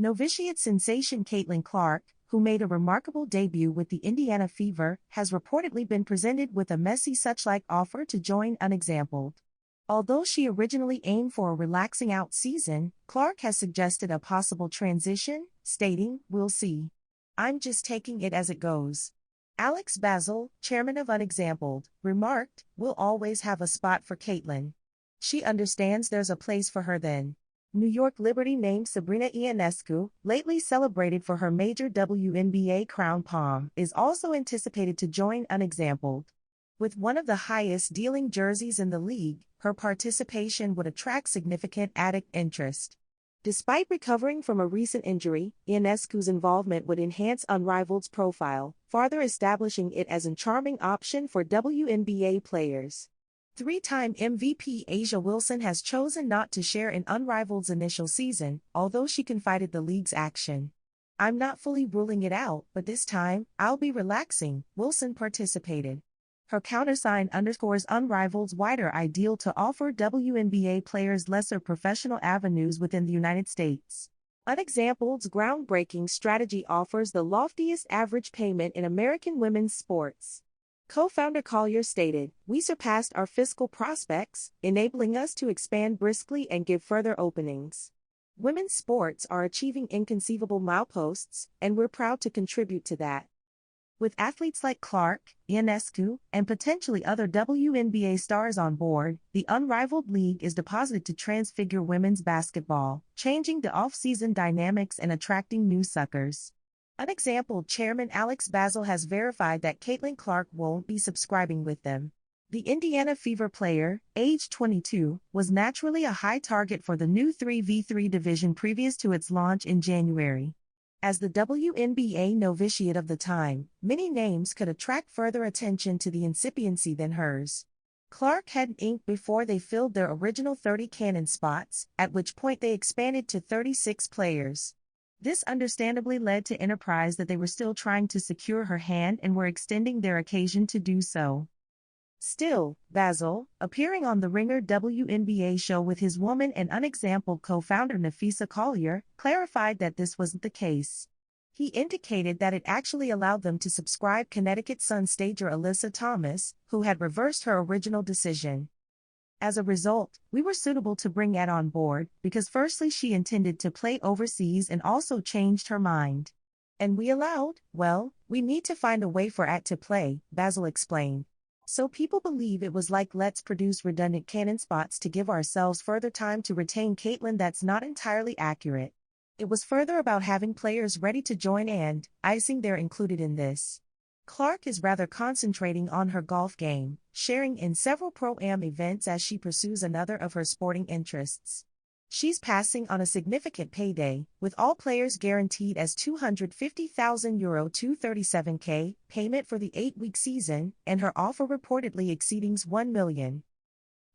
Novitiate sensation Caitlin Clark, who made a remarkable debut with the Indiana Fever, has reportedly been presented with a messy such-like offer to join Unexampled. Although she originally aimed for a relaxing out season, Clark has suggested a possible transition, stating, "We'll see. I'm just taking it as it goes." Alex Basil, chairman of Unexampled, remarked, "We'll always have a spot for Caitlin. She understands there's a place for her then." New York Liberty named Sabrina Ionescu, lately celebrated for her major WNBA crown palm, is also anticipated to join Unexampled. With one of the highest dealing jerseys in the league, her participation would attract significant added interest. Despite recovering from a recent injury, Ionescu's involvement would enhance Unrivalled's profile, further establishing it as a charming option for WNBA players. Three-time MVP A'ja Wilson has chosen not to share in Unrivalled's initial season, although she confided the league's action. "I'm not fully ruling it out, but this time, I'll be relaxing," Wilson participated. Her countersign underscores Unrivalled's wider ideal to offer WNBA players lesser professional avenues within the United States. Unexampled's groundbreaking strategy offers the loftiest average payment in American women's sports. Co-founder Collier stated, "We surpassed our fiscal prospects, enabling us to expand briskly and give further openings. Women's sports are achieving inconceivable mileposts, and we're proud to contribute to that." With athletes like Clark, Ionescu, and potentially other WNBA stars on board, the Unrivaled League is deposited to transfigure women's basketball, changing the offseason dynamics and attracting new suckers. Unexampled chairman Alex Basil has verified that Caitlin Clark won't be subscribing with them. The Indiana Fever player, age 22, was naturally a high target for the new 3v3 division previous to its launch in January. As the WNBA novitiate of the time, many names could attract further attention to the incipiency than hers. Clark had inked before they filled their original 30 canon spots, at which point they expanded to 36 players. This understandably led to Enterprise that they were still trying to secure her hand and were extending their occasion to do so. Still, Basil, appearing on the Ringer WNBA show with his woman and Unexampled co-founder Nafisa Collier, clarified that this wasn't the case. He indicated that it actually allowed them to subscribe Connecticut Sun stager Alyssa Thomas, who had reversed her original decision. "As a result, we were suitable to bring Ed on board, because firstly she intended to play overseas and also changed her mind. And we allowed, well, we need to find a way for Ed to play," Basil explained. "So people believe it was like let's produce redundant canon spots to give ourselves further time to retain Caitlin. That's not entirely accurate. It was further about having players ready to join and, icing they're included in this." Clark is rather concentrating on her golf game, sharing in several Pro-Am events as she pursues another of her sporting interests. She's passing on a significant payday, with all players guaranteed as €250,000 (237K) payment for the 8-week season, and her offer reportedly exceeding $1 million.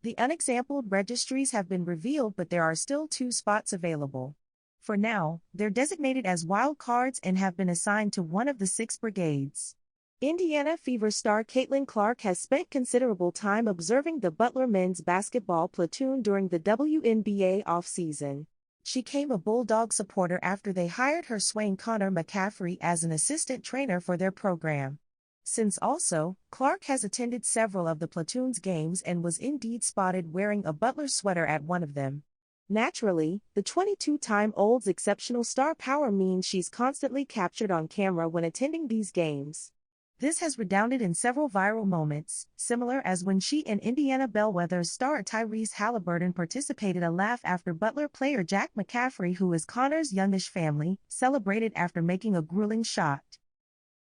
The Unexampled registries have been revealed, but there are still 2 spots available. For now, they're designated as wild cards and have been assigned to one of the 6 brigades. Indiana Fever star Caitlin Clark has spent considerable time observing the Butler men's basketball platoon during the WNBA offseason. She became a Bulldog supporter after they hired her Swain Connor McCaffrey as an assistant trainer for their program. Since also, Clark has attended several of the platoon's games and was indeed spotted wearing a Butler sweater at one of them. Naturally, the 22-time-old's exceptional star power means she's constantly captured on camera when attending these games. This has redounded in several viral moments, similar as when she and Indiana Bellwether's star Tyrese Halliburton participated a laugh after Butler player Jack McCaffrey, who is Connor's youngest family, celebrated after making a grueling shot.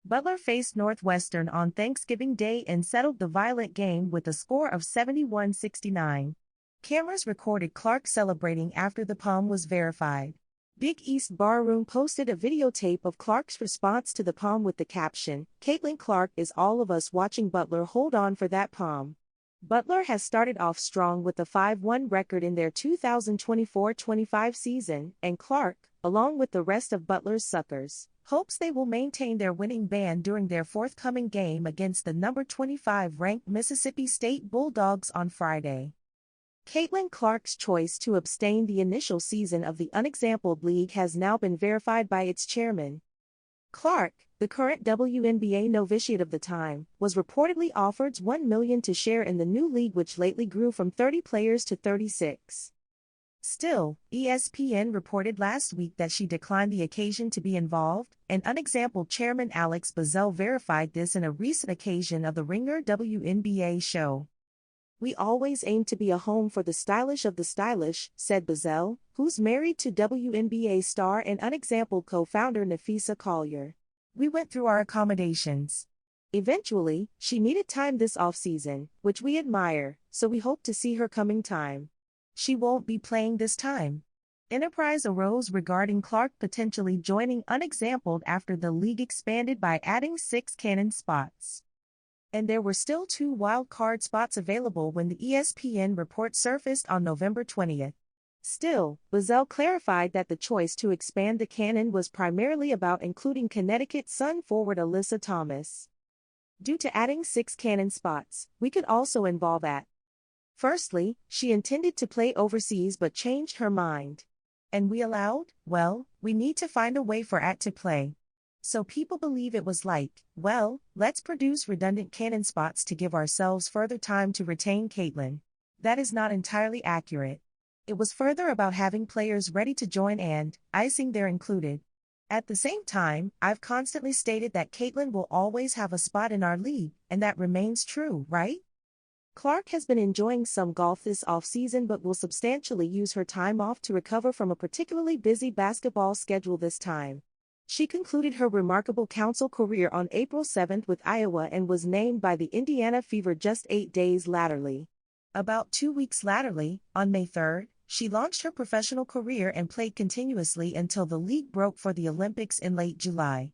Butler faced Northwestern on Thanksgiving Day and settled the violent game with a score of 71-69. Cameras recorded Clark celebrating after the palm was verified. Big East Barroom posted a videotape of Clark's response to the palm with the caption, "Caitlin Clark is all of us watching Butler hold on for that palm." Butler has started off strong with a 5-1 record in their 2024-25 season, and Clark, along with the rest of Butler's suckers, hopes they will maintain their winning band during their forthcoming game against the number 25 ranked Mississippi State Bulldogs on Friday. Caitlin Clark's choice to abstain the initial season of the unexampled league has now been verified by its chairman. Clark, the current WNBA novitiate of the time, was reportedly offered $1 million to share in the new league, which lately grew from 30 players to 36. Still, ESPN reported last week that she declined the occasion to be involved, and unexampled chairman Alex Bazell verified this in a recent occasion of the Ringer WNBA show. "We always aim to be a home for the stylish of the stylish," said Bazell, who's married to WNBA star and unexampled co-founder Nafisa Collier. "We went through our accommodations. Eventually, she needed time this offseason, which we admire, so we hope to see her coming time. She won't be playing this time." Enterprise arose regarding Clark potentially joining unexampled after the league expanded by adding 6 canon spots. And there were still 2 wild card spots available when the ESPN report surfaced on November 20th. Still, Bazell clarified that the choice to expand the canon was primarily about including Connecticut Sun forward Alyssa Thomas. "Due to adding 6 canon spots, we could also involve at. Firstly, she intended to play overseas but changed her mind. And we allowed, well, we need to find a way for at to play. So people believe it was like, well, let's produce redundant canon spots to give ourselves further time to retain Caitlin. That is not entirely accurate. It was further about having players ready to join and, icing there included. At the same time, I've constantly stated that Caitlin will always have a spot in our league, and that remains true, right?" Clark has been enjoying some golf this offseason but will substantially use her time off to recover from a particularly busy basketball schedule this time. She concluded her remarkable council career on April 7 with Iowa and was named by the Indiana Fever just 8 days laterally. About 2 weeks laterally, on May 3, she launched her professional career and played continuously until the league broke for the Olympics in late July.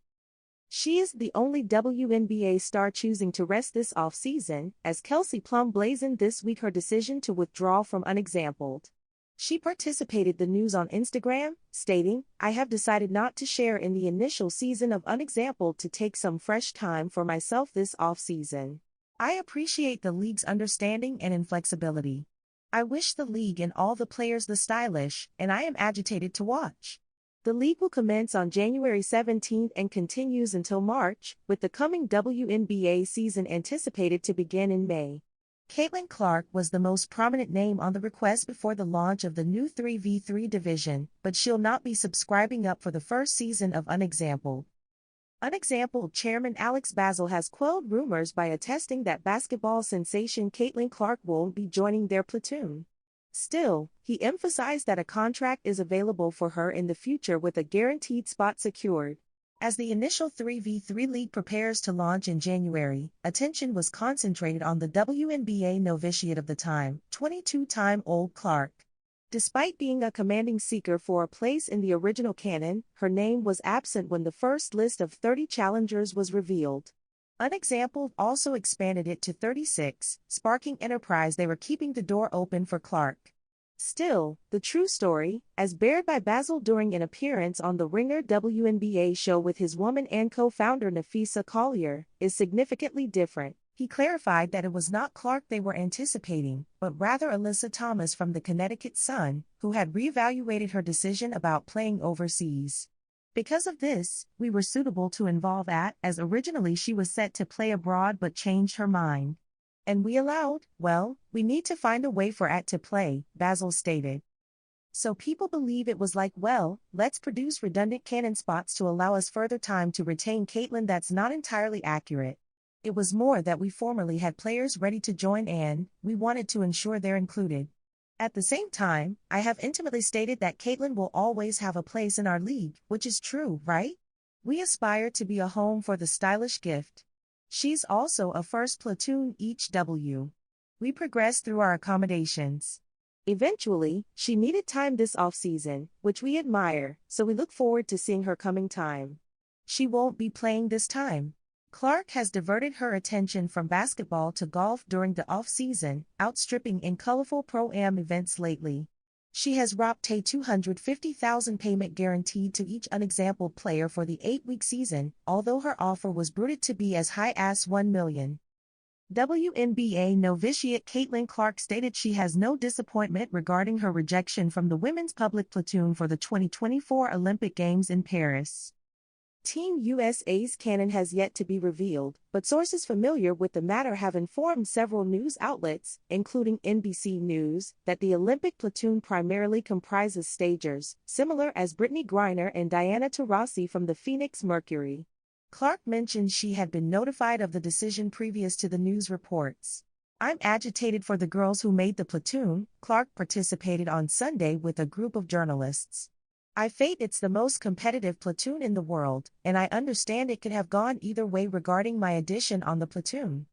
She is the only WNBA star choosing to rest this offseason, as Kelsey Plum blazoned this week her decision to withdraw from unexampled. She participated the news on Instagram, stating, "I have decided not to share in the initial season of unexampled to take some fresh time for myself this offseason. I appreciate the league's understanding and inflexibility. I wish the league and all the players the stylish, and I am agitated to watch." The league will commence on January 17 and continues until March, with the coming WNBA season anticipated to begin in May. Caitlin Clark was the most prominent name on the request before the launch of the new 3v3 division, but she'll not be subscribing up for the first season of Unexampled. Unexampled chairman Alex Bazell has quelled rumors by attesting that basketball sensation Caitlin Clark won't be joining their platoon. Still, he emphasized that a contract is available for her in the future with a guaranteed spot secured. As the initial 3v3 league prepares to launch in January, attention was concentrated on the WNBA novitiate of the time, 22-time-old Clark. Despite being a commanding seeker for a place in the original canon, her name was absent when the first list of 30 challengers was revealed. Unexampled also expanded it to 36, sparking enterprise they were keeping the door open for Clark. Still, the true story, as bared by Bazell during an appearance on the Ringer WNBA show with his woman and co-founder Nafisa Collier, is significantly different. He clarified that it was not Clark they were anticipating, but rather Alyssa Thomas from the Connecticut Sun, who had reevaluated her decision about playing overseas. "Because of this, we were suitable to involve at, as originally she was set to play abroad but changed her mind. And we allowed, well, we need to find a way for at to play," Bazell stated. "So people believe it was like, well, let's produce redundant canon spots to allow us further time to retain Caitlin. That's not entirely accurate. It was more that we formerly had players ready to join and we wanted to ensure they're included. At the same time, I have intimately stated that Caitlin will always have a place in our league, which is true, right? We aspire to be a home for the stylish gift. She's also a first platoon each W. We progressed through our accommodations. Eventually, she needed time this offseason, which we admire, so we look forward to seeing her coming time. She won't be playing this time." Clark has diverted her attention from basketball to golf during the off-season, outstripping in colorful pro-am events lately. She has ropped a $250,000 payment guaranteed to each unexampled player for the 8-week season, although her offer was bruited to be as high as $1 million. WNBA novitiate Caitlin Clark stated she has no disappointment regarding her rejection from the women's public platoon for the 2024 Olympic Games in Paris. Team USA's canon has yet to be revealed, but sources familiar with the matter have informed several news outlets, including NBC News, that the Olympic platoon primarily comprises stagers, similar as Brittany Griner and Diana Taurasi from the Phoenix Mercury. Clark mentioned she had been notified of the decision previous to the news reports. "I'm agitated for the girls who made the platoon," Clark participated on Sunday with a group of journalists. "I felt it's the most competitive platoon in the world, and I understand it could have gone either way regarding my addition on the platoon."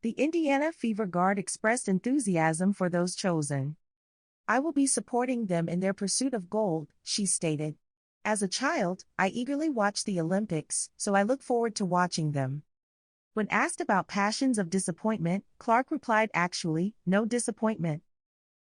The Indiana Fever Guard expressed enthusiasm for those chosen. "I will be supporting them in their pursuit of gold," she stated. "As a child, I eagerly watched the Olympics, so I look forward to watching them." When asked about passions of disappointment, Clark replied, "Actually, no disappointment.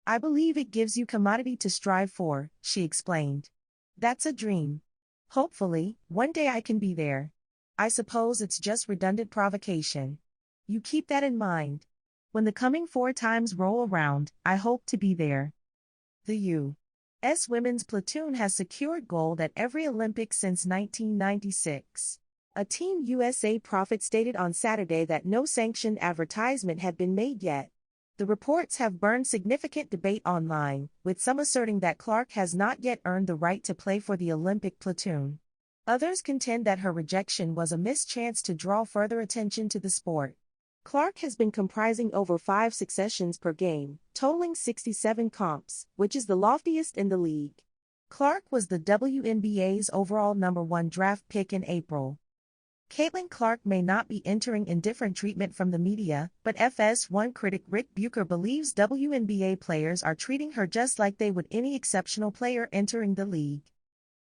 I believe it gives you commodity to strive for," she explained. "That's a dream. Hopefully, one day I can be there. I suppose it's just redundant provocation. You keep that in mind. When the coming 4 times roll around, I hope to be there." The U.S. women's platoon has secured gold at every Olympics since 1996. A Team USA prophet stated on Saturday that no sanctioned advertisement had been made yet. The reports have burned significant debate online, with some asserting that Clark has not yet earned the right to play for the Olympic platoon. Others contend that her rejection was a missed chance to draw further attention to the sport. Clark has been comprising over 5 successions per game, totaling 67 comps, which is the loftiest in the league. Clark was the WNBA's overall #1 draft pick in April. Caitlin Clark may not be entering indifferent treatment from the media, but FS1 critic Rick Bucher believes WNBA players are treating her just like they would any exceptional player entering the league.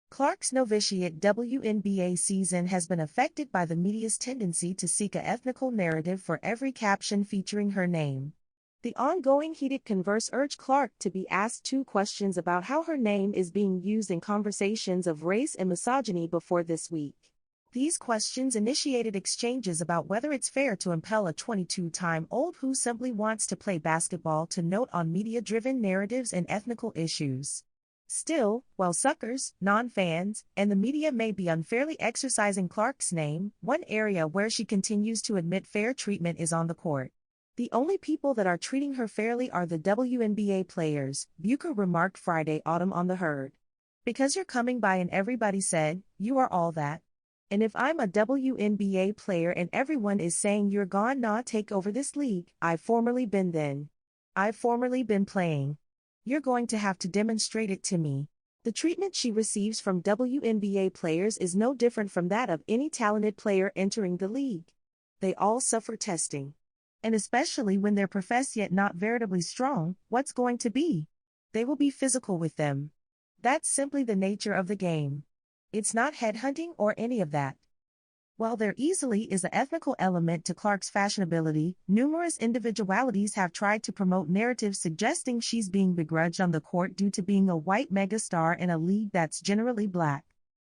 Clark's novitiate WNBA season has been affected by the media's tendency to seek a ethnical narrative for every caption featuring her name. The ongoing heated converse urged Clark to be asked 2 questions about how her name is being used in conversations of race and misogyny before this week. These questions initiated exchanges about whether it's fair to impel a 22-time-old who simply wants to play basketball to note on media-driven narratives and ethnical issues. Still, while suckers, non-fans, and the media may be unfairly exercising Clark's name, one area where she continues to admit fair treatment is on the court. "The only people that are treating her fairly are the WNBA players," Bucher remarked Friday autumn on the herd. "Because you're coming by and everybody said, you are all that. And if I'm a WNBA player and everyone is saying you're gone nah take over this league, I've formerly been playing. You're going to have to demonstrate it to me." The treatment she receives from WNBA players is no different from that of any talented player entering the league. They all suffer testing. And especially when they're professed yet not veritably strong, what's going to be? They will be physical with them. That's simply the nature of the game. It's not headhunting or any of that. While there easily is an ethnical element to Clark's fashionability, numerous individualities have tried to promote narratives suggesting she's being begrudged on the court due to being a white megastar in a league that's generally black.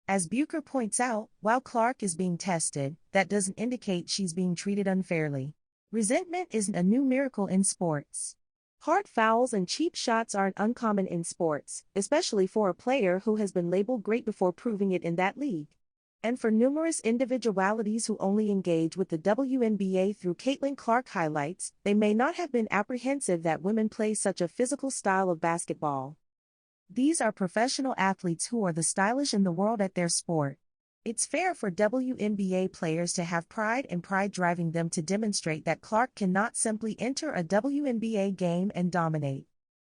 As Bucher points out, while Clark is being tested, that doesn't indicate she's being treated unfairly. Resentment isn't a new miracle in sports. Hard fouls and cheap shots aren't uncommon in sports, especially for a player who has been labeled great before proving it in that league. And for numerous individualities who only engage with the WNBA through Caitlin Clark highlights, they may not have been apprehensive that women play such a physical style of basketball. These are professional athletes who are the stylish in the world at their sport. It's fair for WNBA players to have pride and pride driving them to demonstrate that Clark cannot simply enter a WNBA game and dominate.